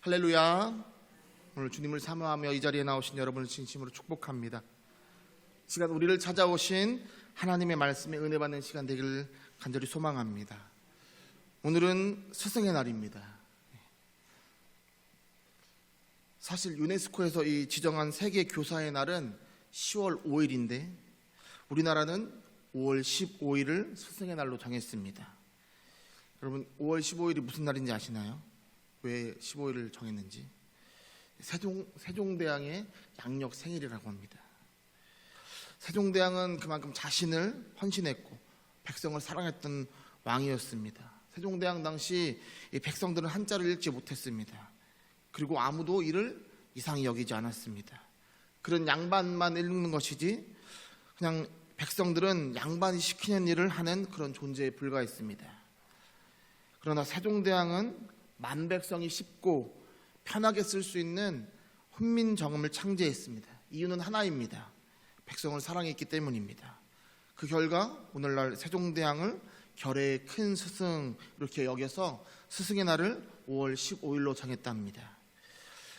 할렐루야. 오늘 주님을 사모하며 이 자리에 나오신 여러분을 진심으로 축복합니다. 이 시간 우리를 찾아오신 하나님의 말씀에 은혜 받는 시간 되기를 간절히 소망합니다. 오늘은 스승의 날입니다. 사실 유네스코에서 이 지정한 세계 교사의 날은 10월 5일인데 우리나라는 5월 15일을 스승의 날로 정했습니다. 여러분 5월 15일이 무슨 날인지 아시나요? 왜 15일을 정했는지? 세종대왕의 양력 생일이라고 합니다. 세종대왕은 그만큼 자신을 헌신했고 백성을 사랑했던 왕이었습니다. 세종대왕 당시 이 백성들은 한자를 읽지 못했습니다. 그리고 아무도 이를 이상히 여기지 않았습니다. 그런 양반만 읽는 것이지 그냥 백성들은 양반이 시키는 일을 하는 그런 존재에 불과했습니다. 그러나 세종대왕은 만백성이 쉽고 편하게 쓸 수 있는 훈민정음을 창제했습니다. 이유는 하나입니다. 백성을 사랑했기 때문입니다. 그 결과 오늘날 세종대왕을 결의 큰 스승 이렇게 여겨서 스승의 날을 5월 15일로 정했답니다.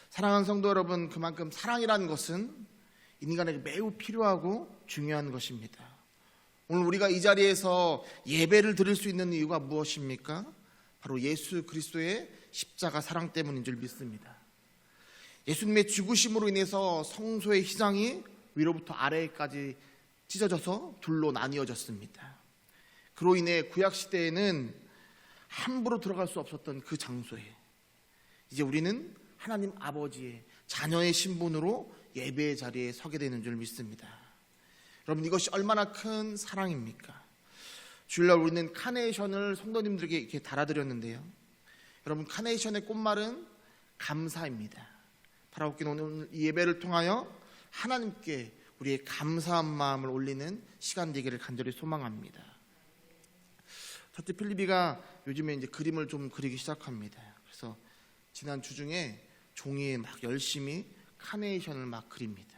사랑하는 성도 여러분, 그만큼 사랑이라는 것은 인간에게 매우 필요하고 중요한 것입니다. 오늘 우리가 이 자리에서 예배를 드릴 수 있는 이유가 무엇입니까? 바로 예수 그리스도의 십자가 사랑 때문인 줄 믿습니다. 예수님의 죽으심으로 인해서 성소의 휘장이 위로부터 아래까지 찢어져서 둘로 나뉘어졌습니다. 그로 인해 구약시대에는 함부로 들어갈 수 없었던 그 장소에 이제 우리는 하나님 아버지의 자녀의 신분으로 예배의 자리에 서게 되는 줄 믿습니다. 여러분, 이것이 얼마나 큰 사랑입니까? 주일날 우리는 카네이션을 성도님들에게 이렇게 달아드렸는데요. 여러분, 카네이션의 꽃말은 감사입니다. 바라옵긴 오늘 이 예배를 통하여 하나님께 우리의 감사한 마음을 올리는 시간 되기를 간절히 소망합니다. 첫째 필리비가 요즘에 이제 그림을 좀 그리기 시작합니다. 그래서 지난 주 중에 종이에 막 열심히 카네이션을 막 그립니다.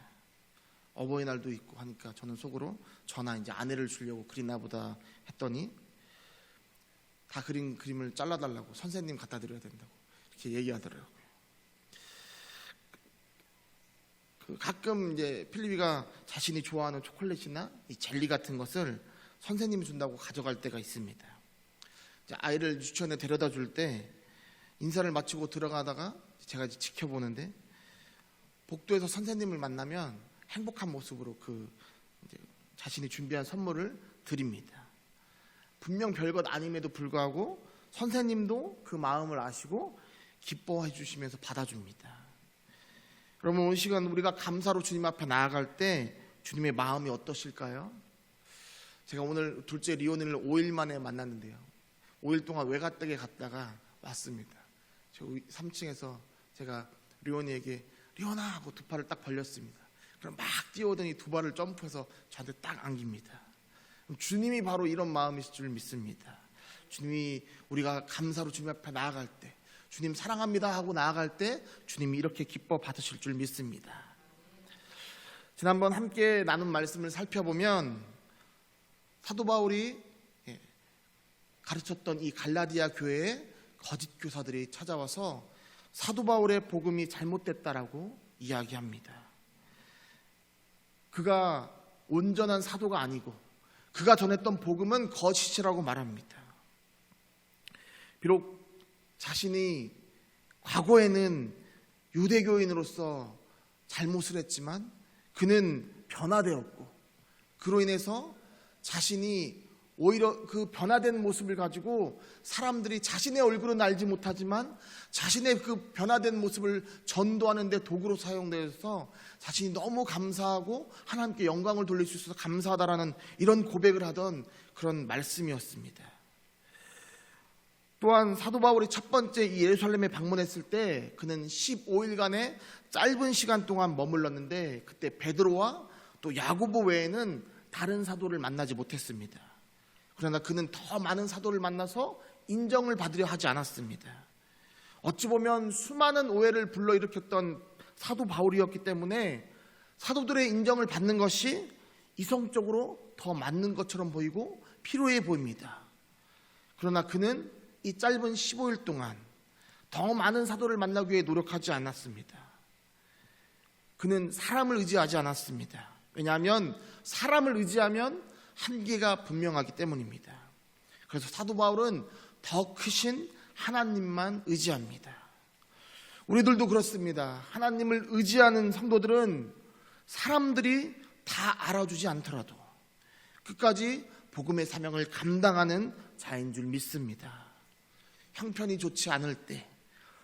어버이날도 있고 하니까 저는 속으로 저나 이제 아내를 주려고 그리나 보다 했더니 다 그린 그림을 잘라달라고 선생님 갖다 드려야 된다고 이렇게 얘기하더라고요. 가끔 이제 필리비가 자신이 좋아하는 초콜릿이나 이 젤리 같은 것을 선생님이 준다고 가져갈 때가 있습니다. 이제 아이를 유치원에 데려다 줄 때 인사를 마치고 들어가다가 제가 이제 지켜보는데 복도에서 선생님을 만나면 행복한 모습으로 이제 자신이 준비한 선물을 드립니다. 분명 별것 아님에도 불구하고 선생님도 그 마음을 아시고 기뻐해 주시면서 받아줍니다. 여러분, 오늘 시간 우리가 감사로 주님 앞에 나아갈 때 주님의 마음이 어떠실까요? 제가 오늘 둘째 리오니를 5일 만에 만났는데요. 5일 동안 외갓댁에 갔다가 왔습니다. 저 3층에서 제가 리오니에게 리오나 하고 두 팔을 딱 벌렸습니다. 그럼 막 뛰어오더니 두 발을 점프해서 저한테 딱 안깁니다. 주님이 바로 이런 마음이실 줄 믿습니다. 주님이 우리가 감사로 주님 앞에 나아갈 때, 주님 사랑합니다 하고 나아갈 때 주님이 이렇게 기뻐 받으실 줄 믿습니다. 지난번 함께 나눈 말씀을 살펴보면 사도 바울이 가르쳤던 이 갈라디아 교회에 거짓 교사들이 찾아와서 사도 바울의 복음이 잘못됐다라고 이야기합니다. 그가 온전한 사도가 아니고 그가 전했던 복음은 거짓이라고 말합니다. 비록 자신이 과거에는 유대교인으로서 잘못을 했지만 그는 변화되었고 그로 인해서 자신이 오히려 그 변화된 모습을 가지고 사람들이 자신의 얼굴은 알지 못하지만 자신의 그 변화된 모습을 전도하는 데 도구로 사용되어서 자신이 너무 감사하고 하나님께 영광을 돌릴 수 있어서 감사하다라는 이런 고백을 하던 그런 말씀이었습니다. 또한 사도 바울이 첫 번째 이 예루살렘에 방문했을 때 그는 15일간의 짧은 시간 동안 머물렀는데 그때 베드로와 또 야고보 외에는 다른 사도를 만나지 못했습니다. 그러나 그는 더 많은 사도를 만나서 인정을 받으려 하지 않았습니다. 어찌 보면 수많은 오해를 불러일으켰던 사도 바울이었기 때문에 사도들의 인정을 받는 것이 이성적으로 더 맞는 것처럼 보이고 필요해 보입니다. 그러나 그는 이 짧은 15일 동안 더 많은 사도를 만나기 위해 노력하지 않았습니다. 그는 사람을 의지하지 않았습니다. 왜냐하면 사람을 의지하면 한계가 분명하기 때문입니다. 그래서 사도 바울은 더 크신 하나님만 의지합니다. 우리들도 그렇습니다. 하나님을 의지하는 성도들은 사람들이 다 알아주지 않더라도 끝까지 복음의 사명을 감당하는 자인 줄 믿습니다. 형편이 좋지 않을 때,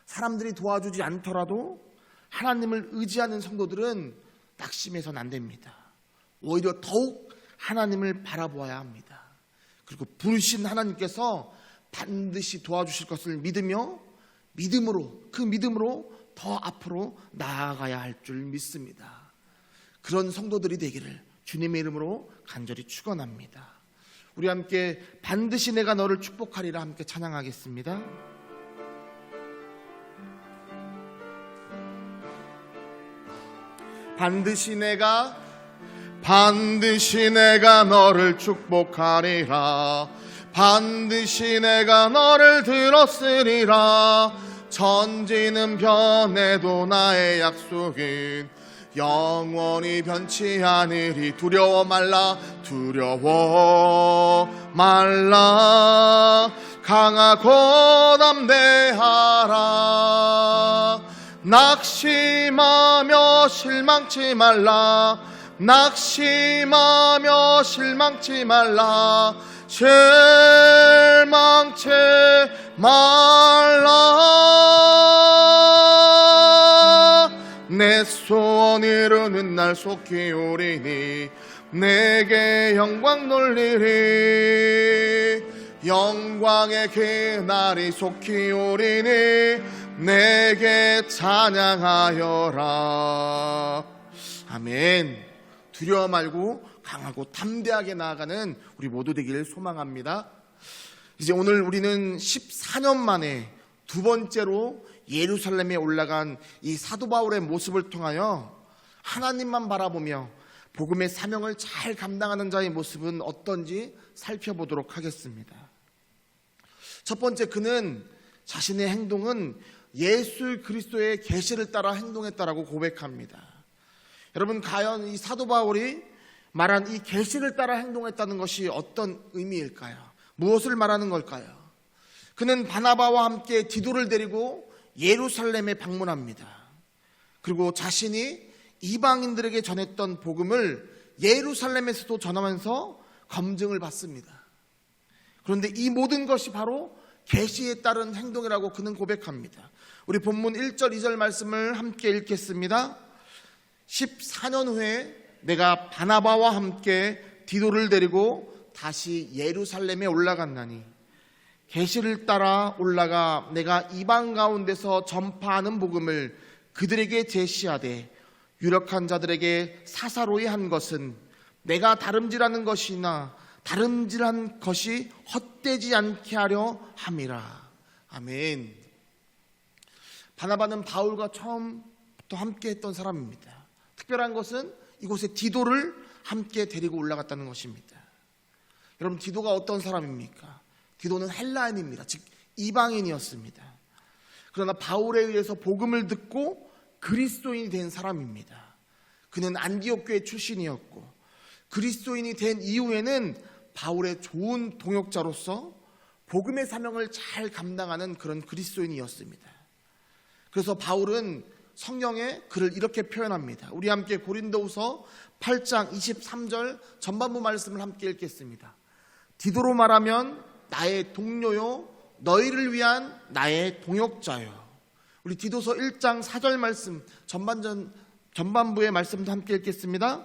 사람들이 도와주지 않더라도 하나님을 의지하는 성도들은 낙심해서는 안 됩니다. 오히려 더욱 하나님을 바라보아야 합니다. 그리고 부르신 하나님께서 반드시 도와주실 것을 믿으며 그 믿음으로 더 앞으로 나아가야 할 줄 믿습니다. 그런 성도들이 되기를 주님의 이름으로 간절히 축원합니다. 우리 함께 반드시 내가 너를 축복하리라 함께 찬양하겠습니다. 반드시 내가 너를 축복하리라. 반드시 내가 너를 들었으리라. 천지는 변해도 나의 약속은 영원히 변치 않으리. 두려워 말라 강하고 담대하라. 낙심하며 실망치 말라. 실망치 말라. 내 소원 이루는 날 속히 오리니 내게 영광 돌리리. 영광의 그날이 속히 오리니 내게 찬양하여라. 아멘. 두려워 말고 강하고 담대하게 나아가는 우리 모두 되기를 소망합니다. 이제 오늘 우리는 14년 만에 두 번째로 예루살렘에 올라간 이 사도 바울의 모습을 통하여 하나님만 바라보며 복음의 사명을 잘 감당하는 자의 모습은 어떤지 살펴보도록 하겠습니다. 첫 번째, 그는 자신의 행동은 예수 그리스도의 계시를 따라 행동했다라고 고백합니다. 여러분, 과연 이 사도 바울이 말한 이 계시를 따라 행동했다는 것이 어떤 의미일까요? 무엇을 말하는 걸까요? 그는 바나바와 함께 디도를 데리고 예루살렘에 방문합니다. 그리고 자신이 이방인들에게 전했던 복음을 예루살렘에서도 전하면서 검증을 받습니다. 그런데 이 모든 것이 바로 계시에 따른 행동이라고 그는 고백합니다. 우리 본문 1절 2절 말씀을 함께 읽겠습니다. 14년 후에 내가 바나바와 함께 디도를 데리고 다시 예루살렘에 올라갔나니 계시를 따라 올라가 내가 이방 가운데서 전파하는 복음을 그들에게 제시하되 유력한 자들에게 사사로이 한 것은 내가 다름질하는 것이나 다름질한 것이 헛되지 않게 하려 함이라. 아멘. 바나바는 바울과 처음부터 함께 했던 사람입니다. 특별한 것은 이곳에 디도를 함께 데리고 올라갔다는 것입니다. 여러분, 디도가 어떤 사람입니까? 디도는 헬라인입니다. 즉 이방인이었습니다. 그러나 바울에 의해서 복음을 듣고 그리스도인이 된 사람입니다. 그는 안디옥 교회 출신이었고 그리스도인이 된 이후에는 바울의 좋은 동역자로서 복음의 사명을 잘 감당하는 그런 그리스도인이었습니다. 그래서 바울은 성경에 그를 이렇게 표현합니다. 우리 함께 고린도후서 8장 23절 전반부 말씀을 함께 읽겠습니다. 디도로 말하면 나의 동료요 너희를 위한 나의 동역자요. 우리 디도서 1장 4절 말씀 전반부의 말씀도 함께 읽겠습니다.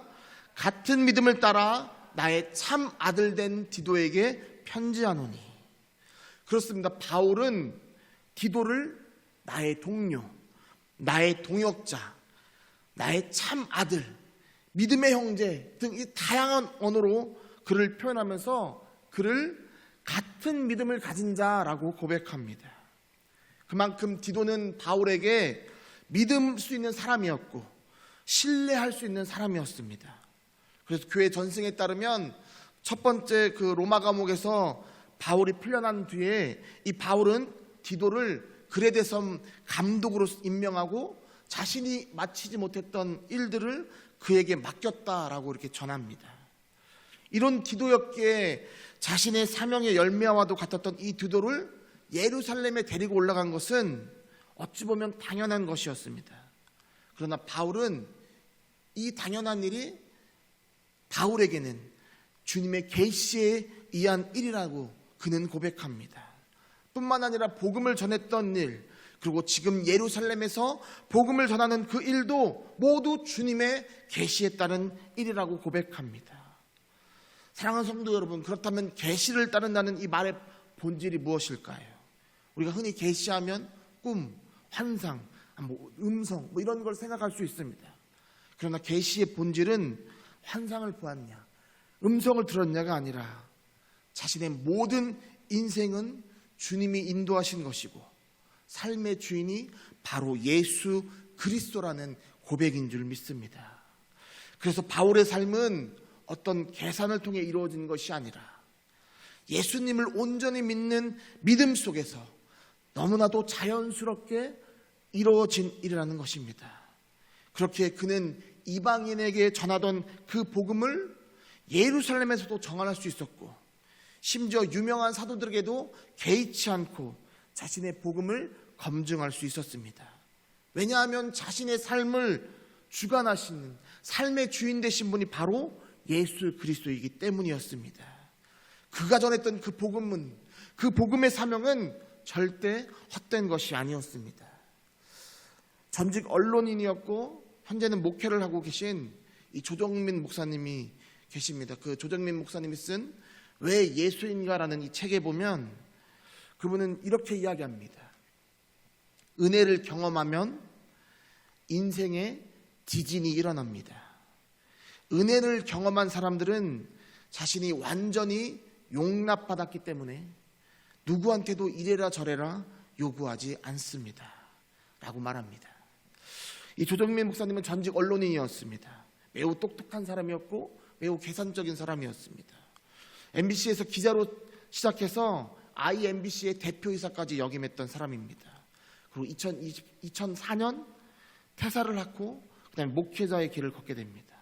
같은 믿음을 따라 나의 참 아들 된 디도에게 편지하노니. 그렇습니다. 바울은 디도를 나의 동료, 나의 동역자, 나의 참 아들, 믿음의 형제 등 이 다양한 언어로 그를 표현하면서 그를 같은 믿음을 가진 자라고 고백합니다. 그만큼 디도는 바울에게 믿을 수 있는 사람이었고 신뢰할 수 있는 사람이었습니다. 그래서 교회 전승에 따르면 첫 번째 그 로마 감옥에서 바울이 풀려난 뒤에 이 바울은 디도를 그레데섬 감독으로 임명하고 자신이 마치지 못했던 일들을 그에게 맡겼다라고 이렇게 전합니다. 이런 디도였기에 자신의 사명의 열매와도 같았던 이 디도를 예루살렘에 데리고 올라간 것은 어찌 보면 당연한 것이었습니다. 그러나 바울은 이 당연한 일이 바울에게는 주님의 계시에 의한 일이라고 그는 고백합니다. 뿐만 아니라 복음을 전했던 일, 그리고 지금 예루살렘에서 복음을 전하는 그 일도 모두 주님의 계시에 따른 일이라고 고백합니다. 사랑하는 성도 여러분, 그렇다면 계시를 따른다는 이 말의 본질이 무엇일까요? 우리가 흔히 계시하면 꿈, 환상, 음성 이런 걸 생각할 수 있습니다. 그러나 계시의 본질은 환상을 보았냐, 음성을 들었냐가 아니라 자신의 모든 인생은 주님이 인도하신 것이고 삶의 주인이 바로 예수 그리스도라는 고백인 줄 믿습니다. 그래서 바울의 삶은 어떤 계산을 통해 이루어진 것이 아니라 예수님을 온전히 믿는 믿음 속에서 너무나도 자연스럽게 이루어진 일이라는 것입니다. 그렇게 그는 이방인에게 전하던 그 복음을 예루살렘에서도 전할 수 있었고, 심지어 유명한 사도들에게도 개의치 않고 자신의 복음을 검증할 수 있었습니다. 왜냐하면 자신의 삶을 주관하시는 삶의 주인 되신 분이 바로 예수 그리스도이기 때문이었습니다. 그가 전했던 그 복음은, 그 복음의 사명은 절대 헛된 것이 아니었습니다. 전직 언론인이었고 현재는 목회를 하고 계신 이 조정민 목사님이 계십니다. 그 조정민 목사님이 쓴 왜 예수인가라는 이 책에 보면 그분은 이렇게 이야기합니다. 은혜를 경험하면 인생에 지진이 일어납니다. 은혜를 경험한 사람들은 자신이 완전히 용납받았기 때문에 누구한테도 이래라 저래라 요구하지 않습니다. 라고 말합니다. 이 조정민 목사님은 전직 언론인이었습니다. 매우 똑똑한 사람이었고 매우 계산적인 사람이었습니다. MBC에서 기자로 시작해서 IMBC의 대표이사까지 역임했던 사람입니다. 그리고 2004년 퇴사를 하고 그다음에 목회자의 길을 걷게 됩니다.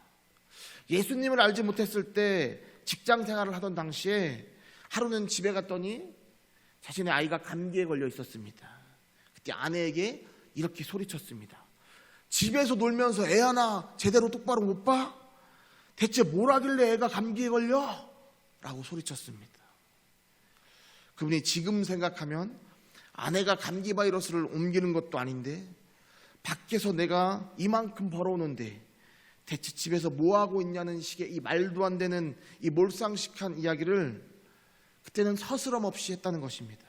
예수님을 알지 못했을 때 직장 생활을 하던 당시에 하루는 집에 갔더니 자신의 아이가 감기에 걸려 있었습니다. 그때 아내에게 이렇게 소리쳤습니다. 집에서 놀면서 애 하나 제대로 똑바로 못 봐? 대체 뭘 하길래 애가 감기에 걸려? 라고 소리쳤습니다. 그분이 지금 생각하면 아내가 감기 바이러스를 옮기는 것도 아닌데 밖에서 내가 이만큼 벌어오는데 대체 집에서 뭐하고 있냐는 식의 이 말도 안 되는 이 몰상식한 이야기를 그때는 서스럼 없이 했다는 것입니다.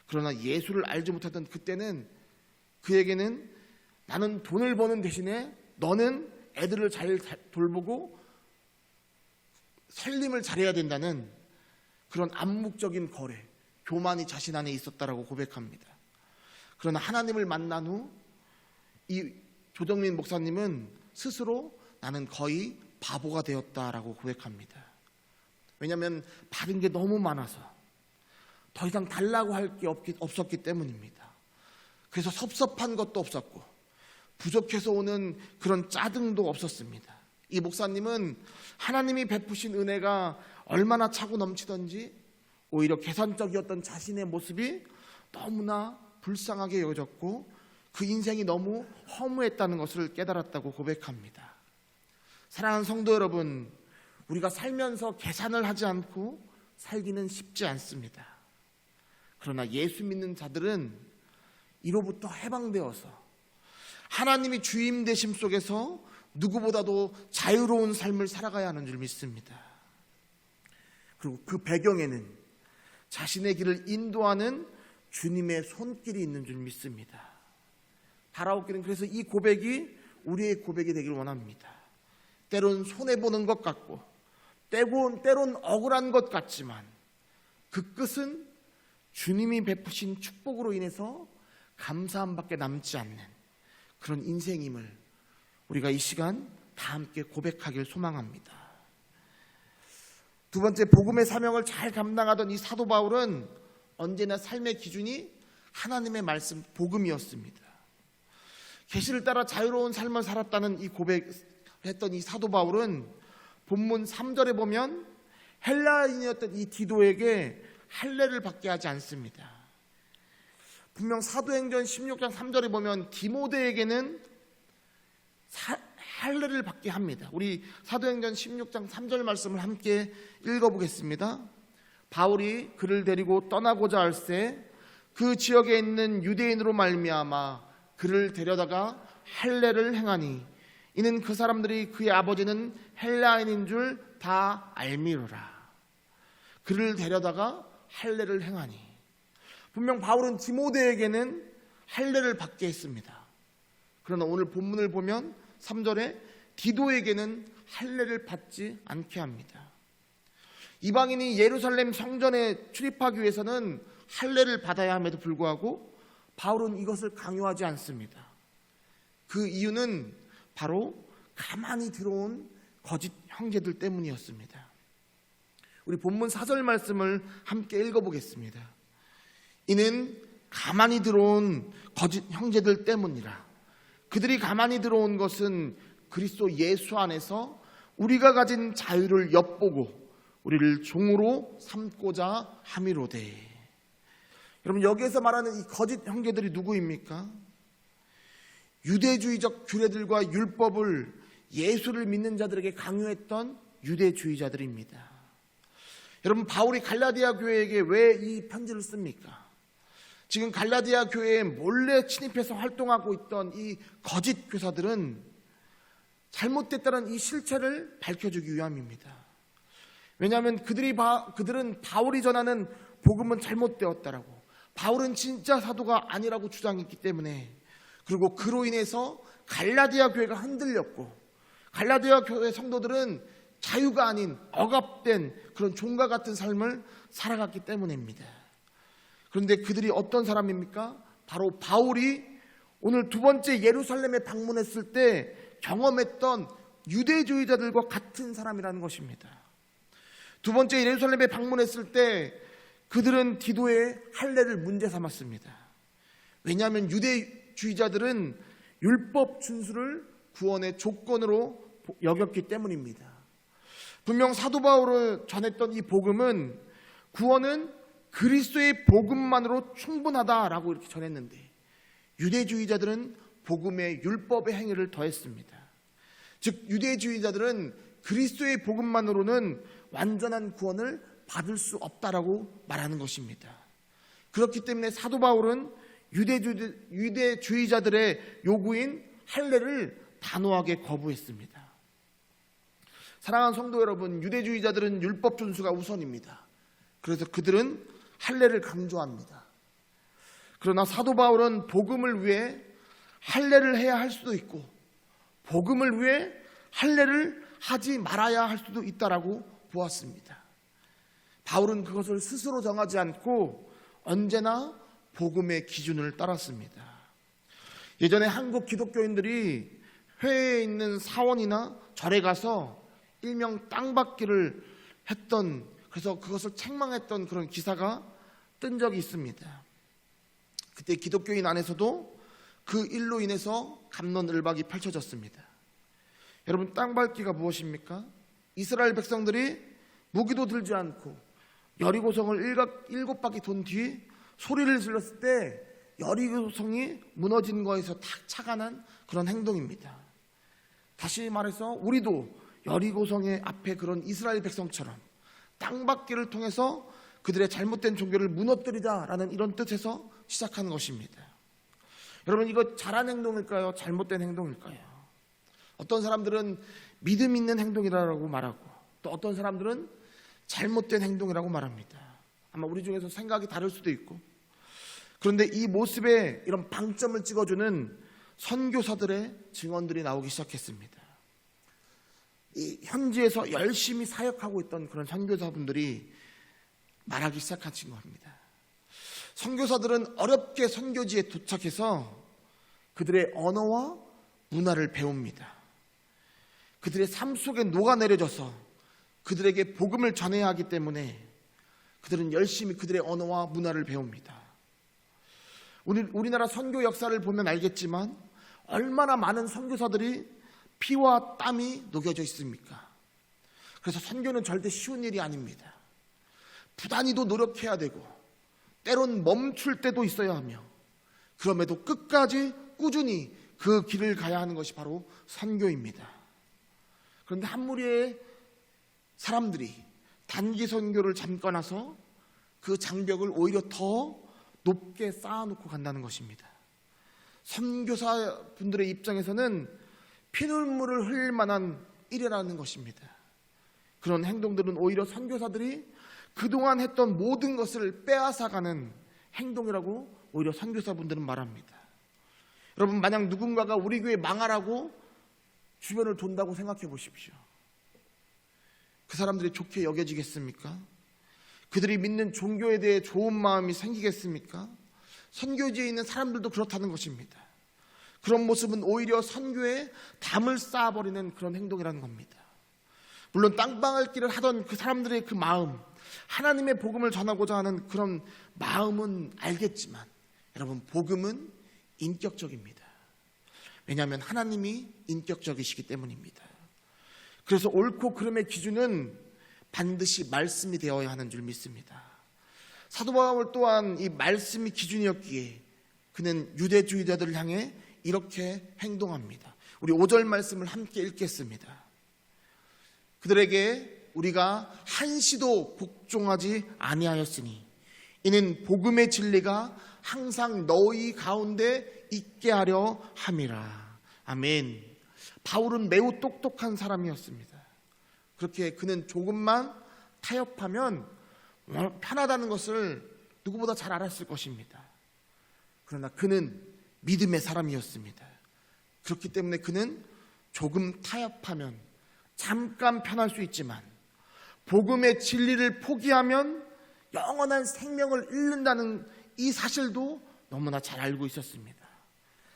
그러나 예수를 알지 못하던 그때는 그에게는 나는 돈을 버는 대신에 너는 애들을 잘 돌보고 살림을 잘해야 된다는 그런 암묵적인 거래, 교만이 자신 안에 있었다라고 고백합니다. 그러나 하나님을 만난 후 이 조정민 목사님은 스스로 나는 거의 바보가 되었다라고 고백합니다. 왜냐하면 받은 게 너무 많아서 더 이상 달라고 할 게 없었기 때문입니다. 그래서 섭섭한 것도 없었고 부족해서 오는 그런 짜증도 없었습니다. 이 목사님은 하나님이 베푸신 은혜가 얼마나 차고 넘치던지 오히려 계산적이었던 자신의 모습이 너무나 불쌍하게 여겨졌고 그 인생이 너무 허무했다는 것을 깨달았다고 고백합니다. 사랑하는 성도 여러분, 우리가 살면서 계산을 하지 않고 살기는 쉽지 않습니다. 그러나 예수 믿는 자들은 이로부터 해방되어서 하나님이 주임 되심 속에서 누구보다도 자유로운 삶을 살아가야 하는 줄 믿습니다. 그리고 그 배경에는 자신의 길을 인도하는 주님의 손길이 있는 줄 믿습니다. 바라옵기는 그래서 이 고백이 우리의 고백이 되길 원합니다. 때론 손해보는 것 같고 때론 억울한 것 같지만 그 끝은 주님이 베푸신 축복으로 인해서 감사함밖에 남지 않는 그런 인생임을 우리가 이 시간 다 함께 고백하길 소망합니다. 두 번째, 복음의 사명을 잘 감당하던 이 사도 바울은 언제나 삶의 기준이 하나님의 말씀 복음이었습니다. 계시를 따라 자유로운 삶을 살았다는 이 고백했던 이 사도 바울은 본문 3절에 보면 헬라인이었던 이 디도에게 할례를 받게 하지 않습니다. 분명 사도행전 16장 3절에 보면 디모데에게는 할례를 받게 합니다. 우리 사도행전 16장 3절 말씀을 함께 읽어보겠습니다. 바울이 그를 데리고 떠나고자 할새 그 지역에 있는 유대인으로 말미암아 그를 데려다가 할례를 행하니 이는 그 사람들이 그의 아버지는 헬라인인 줄 다 알미르라. 그를 데려다가 할례를 행하니, 분명 바울은 디모데에게는 할례를 받게 했습니다. 그러나 오늘 본문을 보면 3절에 디도에게는 할례를 받지 않게 합니다. 이방인이 예루살렘 성전에 출입하기 위해서는 할례를 받아야 함에도 불구하고 바울은 이것을 강요하지 않습니다. 그 이유는 바로 가만히 들어온 거짓 형제들 때문이었습니다. 우리 본문 4절 말씀을 함께 읽어보겠습니다. 이는 가만히 들어온 거짓 형제들 때문이라. 그들이 가만히 들어온 것은 그리스도 예수 안에서 우리가 가진 자유를 엿보고 우리를 종으로 삼고자 함이로되. 여러분, 여기에서 말하는 이 거짓 형제들이 누구입니까? 유대주의적 규례들과 율법을 예수를 믿는 자들에게 강요했던 유대주의자들입니다. 여러분, 바울이 갈라디아 교회에게 왜 이 편지를 씁니까? 지금 갈라디아 교회에 몰래 침입해서 활동하고 있던 이 거짓 교사들은 잘못됐다는 이 실체를 밝혀주기 위함입니다. 왜냐하면 그들은 바울이 전하는 복음은 잘못되었다라고, 바울은 진짜 사도가 아니라고 주장했기 때문에, 그리고 그로 인해서 갈라디아 교회가 흔들렸고 갈라디아 교회 성도들은 자유가 아닌 억압된 그런 종과 같은 삶을 살아갔기 때문입니다. 그런데 그들이 어떤 사람입니까? 바로 바울이 오늘 두 번째 예루살렘에 방문했을 때 경험했던 유대주의자들과 같은 사람이라는 것입니다. 두 번째 예루살렘에 방문했을 때 그들은 디도의 할례를 문제 삼았습니다. 왜냐하면 유대주의자들은 율법 준수를 구원의 조건으로 여겼기 때문입니다. 분명 사도 바울을 전했던 이 복음은 구원은 그리스도의 복음만으로 충분하다라고 이렇게 전했는데, 유대주의자들은 복음의 율법의 행위를 더했습니다. 즉 유대주의자들은 그리스도의 복음만으로는 완전한 구원을 받을 수 없다라고 말하는 것입니다. 그렇기 때문에 사도 바울은 유대주의자들의 요구인 할례를 단호하게 거부했습니다. 사랑하는 성도 여러분, 유대주의자들은 율법 준수가 우선입니다. 그래서 그들은 할례를 강조합니다. 그러나 사도 바울은 복음을 위해 할례를 해야 할 수도 있고 복음을 위해 할례를 하지 말아야 할 수도 있다라고 보았습니다. 바울은 그것을 스스로 정하지 않고 언제나 복음의 기준을 따랐습니다. 예전에 한국 기독교인들이 회에 있는 사원이나 절에 가서 일명 땅받기를 했던, 그래서 그것을 책망했던 그런 기사가 뜬 적이 있습니다. 그때 기독교인 안에서도 그 일로 인해서 갑론을박이 펼쳐졌습니다. 여러분, 땅밟기가 무엇입니까? 이스라엘 백성들이 무기도 들지 않고 여리고성을 7바퀴 돈 뒤 소리를 질렀을 때 여리고성이 무너진 거에서 탁 착안한 그런 행동입니다. 다시 말해서 우리도 여리고성의 앞에 그런 이스라엘 백성처럼 땅받기를 통해서 그들의 잘못된 종교를 무너뜨리자라는 이런 뜻에서 시작한 것입니다. 여러분, 이거 잘한 행동일까요? 잘못된 행동일까요? 어떤 사람들은 믿음 있는 행동이라고 말하고 또 어떤 사람들은 잘못된 행동이라고 말합니다. 아마 우리 중에서 생각이 다를 수도 있고, 그런데 이 모습에 이런 방점을 찍어주는 선교사들의 증언들이 나오기 시작했습니다. 이 현지에서 열심히 사역하고 있던 그런 선교사분들이 말하기 시작한 겁니다. 선교사들은 어렵게 선교지에 도착해서 그들의 언어와 문화를 배웁니다. 그들의 삶 속에 녹아내려져서 그들에게 복음을 전해야 하기 때문에 그들은 열심히 그들의 언어와 문화를 배웁니다. 우리나라 선교 역사를 보면 알겠지만 얼마나 많은 선교사들이 피와 땀이 녹여져 있습니까? 그래서 선교는 절대 쉬운 일이 아닙니다. 부단히도 노력해야 되고 때론 멈출 때도 있어야 하며 그럼에도 끝까지 꾸준히 그 길을 가야 하는 것이 바로 선교입니다. 그런데 한 무리의 사람들이 단기 선교를 잠깐 와서 그 장벽을 오히려 더 높게 쌓아놓고 간다는 것입니다. 선교사 분들의 입장에서는 피눈물을 흘릴 만한 일이라는 것입니다. 그런 행동들은 오히려 선교사들이 그동안 했던 모든 것을 빼앗아가는 행동이라고 오히려 선교사분들은 말합니다. 여러분, 만약 누군가가 우리 교회 망하라고 주변을 돈다고 생각해 보십시오. 그 사람들이 좋게 여겨지겠습니까? 그들이 믿는 종교에 대해 좋은 마음이 생기겠습니까? 선교지에 있는 사람들도 그렇다는 것입니다. 그런 모습은 오히려 선교에 담을 쌓아버리는 그런 행동이라는 겁니다. 물론 땅방을 하던 그 사람들의 그 마음, 하나님의 복음을 전하고자 하는 그런 마음은 알겠지만 여러분, 복음은 인격적입니다. 왜냐하면 하나님이 인격적이시기 때문입니다. 그래서 옳고 그름의 기준은 반드시 말씀이 되어야 하는 줄 믿습니다. 사도 바울 또한 이 말씀이 기준이었기에 그는 유대주의자들을 향해 이렇게 행동합니다. 우리 5절 말씀을 함께 읽겠습니다. 그들에게 우리가 한시도 복종하지 아니하였으니 이는 복음의 진리가 항상 너희 가운데 있게 하려 함이라. 아멘. 바울은 매우 똑똑한 사람이었습니다. 그렇게 그는 조금만 타협하면 편하다는 것을 누구보다 잘 알았을 것입니다. 그러나 그는 믿음의 사람이었습니다. 그렇기 때문에 그는 조금 타협하면 잠깐 편할 수 있지만 복음의 진리를 포기하면 영원한 생명을 잃는다는 이 사실도 너무나 잘 알고 있었습니다.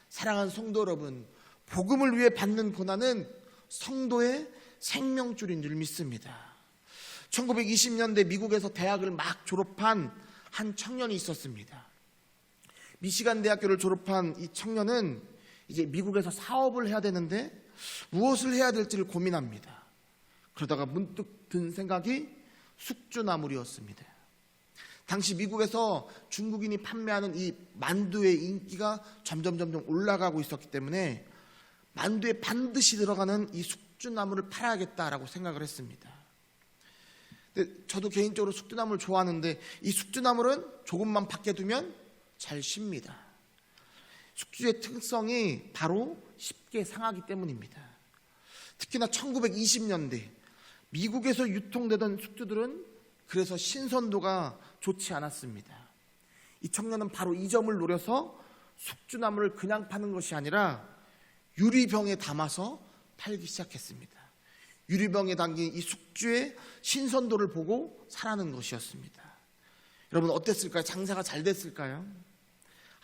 사랑하는 성도 여러분, 복음을 위해 받는 고난은 성도의 생명줄인 줄 믿습니다. 1920년대 미국에서 대학을 막 졸업한 한 청년이 있었습니다. 미시간 대학교를 졸업한 이 청년은 이제 미국에서 사업을 해야 되는데 무엇을 해야 될지를 고민합니다. 그러다가 문득 든 생각이 숙주나물이었습니다. 당시 미국에서 중국인이 판매하는 이 만두의 인기가 점점 올라가고 있었기 때문에 만두에 반드시 들어가는 이 숙주나물을 팔아야겠다라고 생각을 했습니다. 근데 저도 개인적으로 숙주나물 좋아하는데 이 숙주나물은 조금만 밖에 두면 잘 쉽니다. 숙주의 특성이 바로 쉽게 상하기 때문입니다. 특히나 1920년대 미국에서 유통되던 숙주들은 그래서 신선도가 좋지 않았습니다. 이 청년은 바로 이 점을 노려서 숙주나물을 그냥 파는 것이 아니라 유리병에 담아서 팔기 시작했습니다. 유리병에 담긴 이 숙주의 신선도를 보고 사라는 것이었습니다. 여러분, 어땠을까요? 장사가 잘 됐을까요?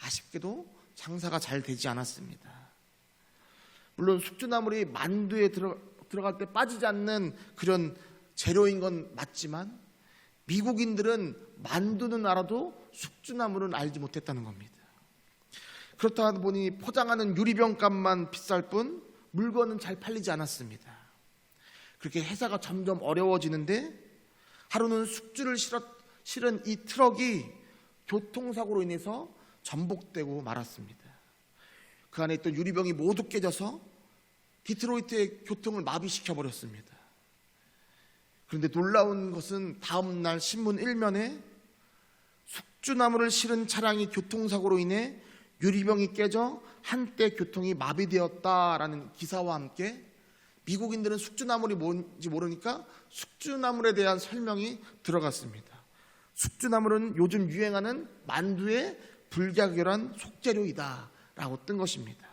아쉽게도 장사가 잘 되지 않았습니다. 물론 숙주나물이 만두에 들어갈 때 빠지지 않는 그런 재료인 건 맞지만 미국인들은 만두는 알아도 숙주나물은 알지 못했다는 겁니다. 그렇다 보니 포장하는 유리병 값만 비쌀 뿐 물건은 잘 팔리지 않았습니다. 그렇게 회사가 점점 어려워지는데 하루는 숙주를 실은 이 트럭이 교통사고로 인해서 전복되고 말았습니다. 그 안에 있던 유리병이 모두 깨져서 디트로이트의 교통을 마비시켜버렸습니다. 그런데 놀라운 것은 다음 날 신문 1면에 숙주나물을 실은 차량이 교통사고로 인해 유리병이 깨져 한때 교통이 마비되었다라는 기사와 함께 미국인들은 숙주나물이 뭔지 모르니까 숙주나물에 대한 설명이 들어갔습니다. 숙주나물은 요즘 유행하는 만두의 불가결한 속재료이다 라고 뜬 것입니다.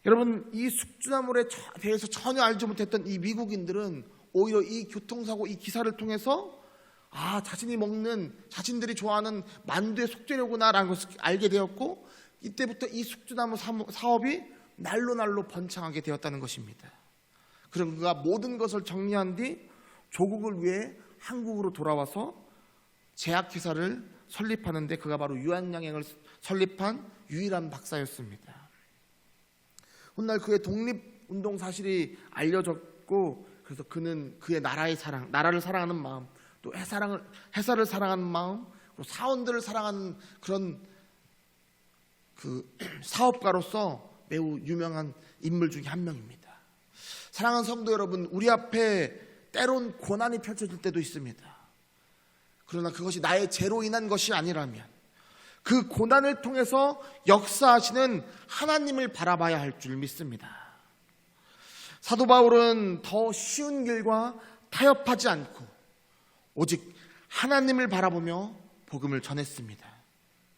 여러분, 이 숙주나물에 대해서 전혀 알지 못했던 이 미국인들은 오히려 이 교통사고, 이 기사를 통해서 자신들이 좋아하는 만두의 속재료구나라는 것을 알게 되었고, 이때부터 이 숙주나물 사업이 날로 번창하게 되었다는 것입니다. 그럼 그가 모든 것을 정리한 뒤 조국을 위해 한국으로 돌아와서 제약회사를 설립하는데 그가 바로 유한양행을 설립한 유일한 박사였습니다. 훗날 그의 독립운동 사실이 알려졌고, 그래서 그는 그의 나라를 사랑하는 마음, 또 회사를 사랑하는 마음, 또 사원들을 사랑하는 그런 그 사업가로서 매우 유명한 인물 중에 한 명입니다. 사랑하는 성도 여러분, 우리 앞에 때론 고난이 펼쳐질 때도 있습니다. 그러나 그것이 나의 죄로 인한 것이 아니라면 그 고난을 통해서 역사하시는 하나님을 바라봐야 할 줄 믿습니다. 사도 바울은 더 쉬운 길과 타협하지 않고 오직 하나님을 바라보며 복음을 전했습니다.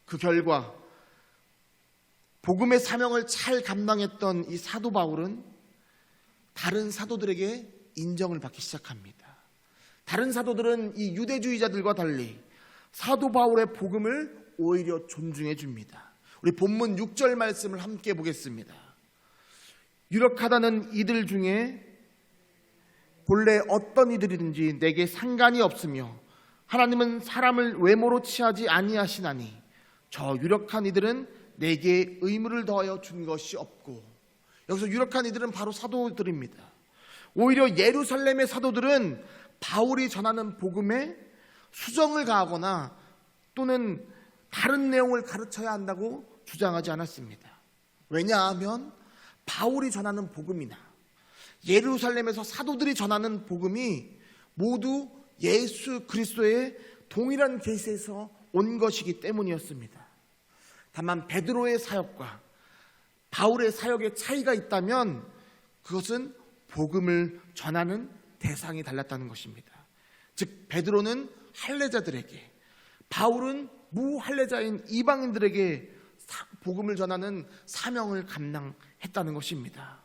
그 결과 복음의 사명을 잘 감당했던 이 사도 바울은 다른 사도들에게 인정을 받기 시작합니다. 다른 사도들은 이 유대주의자들과 달리 사도 바울의 복음을 오히려 존중해 줍니다. 우리 본문 6절 말씀을 함께 보겠습니다. 유력하다는 이들 중에 본래 어떤 이들이든지 내게 상관이 없으며 하나님은 사람을 외모로 취하지 아니하시나니 저 유력한 이들은 내게 의무를 더하여 준 것이 없고. 여기서 유력한 이들은 바로 사도들입니다. 오히려 예루살렘의 사도들은 바울이 전하는 복음에 수정을 가하거나 또는 다른 내용을 가르쳐야 한다고 주장하지 않았습니다. 왜냐하면 바울이 전하는 복음이나 예루살렘에서 사도들이 전하는 복음이 모두 예수 그리스도의 동일한 계시에서 온 것이기 때문이었습니다. 다만 베드로의 사역과 바울의 사역의 차이가 있다면 그것은 복음을 전하는 대상이 달랐다는 것입니다. 즉 베드로는 할례자들에게, 바울은 무할례자인 이방인들에게 복음을 전하는 사명을 감당했다는 것입니다.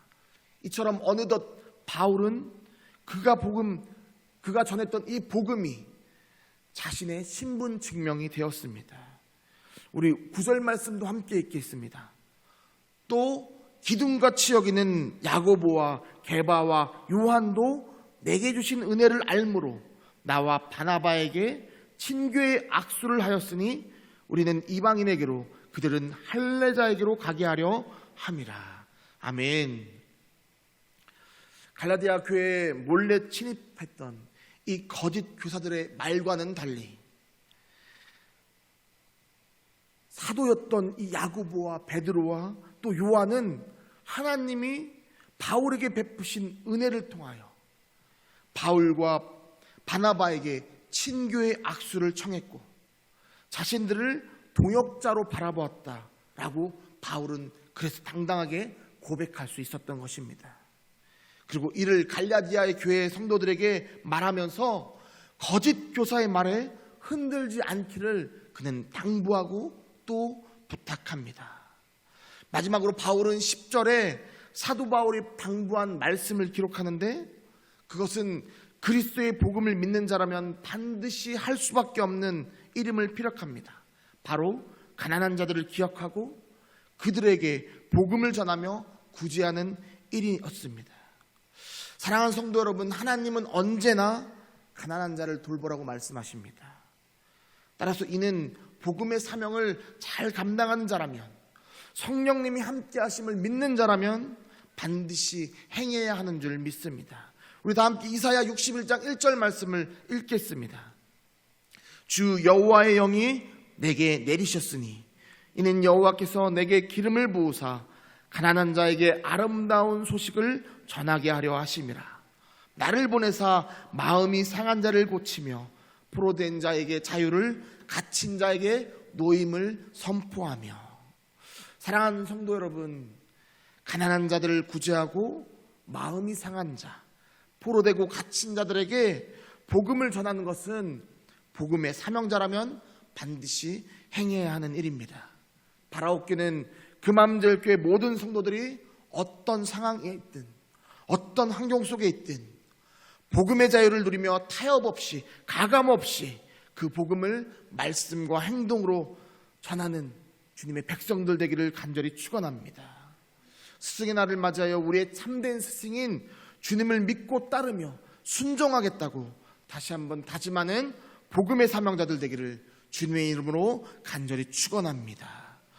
이처럼 어느덧 바울은 그가 전했던 이 복음이 자신의 신분 증명이 되었습니다. 우리 9절 말씀도 함께 읽겠습니다. 또 기둥같이 여기는 야고보와 게바와 요한도 내게 주신 은혜를 알므로 나와 바나바에게 친교의 악수를 하였으니 우리는 이방인에게로 그들은 할례자에게로 가게 하려 함이라. 아멘. 갈라디아 교회에 몰래 침입했던 이 거짓 교사들의 말과는 달리 사도였던 이 야고보와 베드로와 또 요한은 하나님이 바울에게 베푸신 은혜를 통하여 바울과 바나바에게 친교의 악수를 청했고 자신들을 동역자로 바라보았다라고 바울은 그래서 당당하게 고백할 수 있었던 것입니다. 그리고 이를 갈라디아의 교회 성도들에게 말하면서 거짓 교사의 말에 흔들지 않기를 그는 당부하고 또 부탁합니다. 마지막으로 바울은 10절에 사도 바울이 당부한 말씀을 기록하는데 그것은 그리스도의 복음을 믿는 자라면 반드시 할 수밖에 없는 이름을 피력합니다. 바로 가난한 자들을 기억하고 그들에게 복음을 전하며 구제하는 일이었습니다. 사랑하는 성도 여러분, 하나님은 언제나 가난한 자를 돌보라고 말씀하십니다. 따라서 이는 복음의 사명을 잘 감당하는 자라면, 성령님이 함께 하심을 믿는 자라면 반드시 행해야 하는 줄 믿습니다. 우리 다 함께 이사야 61장 1절 말씀을 읽겠습니다. 주 여호와의 영이 내게 내리셨으니 이는 여호와께서 내게 기름을 부으사 가난한 자에게 아름다운 소식을 전하게 하려 하심이라. 나를 보내사 마음이 상한 자를 고치며 포로된 자에게 자유를, 갇힌 자에게 노임을 선포하며. 사랑하는 성도 여러분, 가난한 자들을 구제하고 마음이 상한 자, 포로되고 갇힌 자들에게 복음을 전하는 것은 복음의 사명자라면 반드시 행해야 하는 일입니다. 바라옵기는 금암절교회 모든 성도들이 어떤 상황에 있든 어떤 환경 속에 있든 복음의 자유를 누리며 타협 없이 가감 없이 그 복음을 말씀과 행동으로 전하는 주님의 백성들 되기를 간절히 축원합니다. 스승의 날을 맞이하여 우리의 참된 스승인 주님을 믿고 따르며 순종하겠다고 다시 한번 다짐하는 복음의 사명자들 되기를 주님의 이름으로 간절히 축원합니다.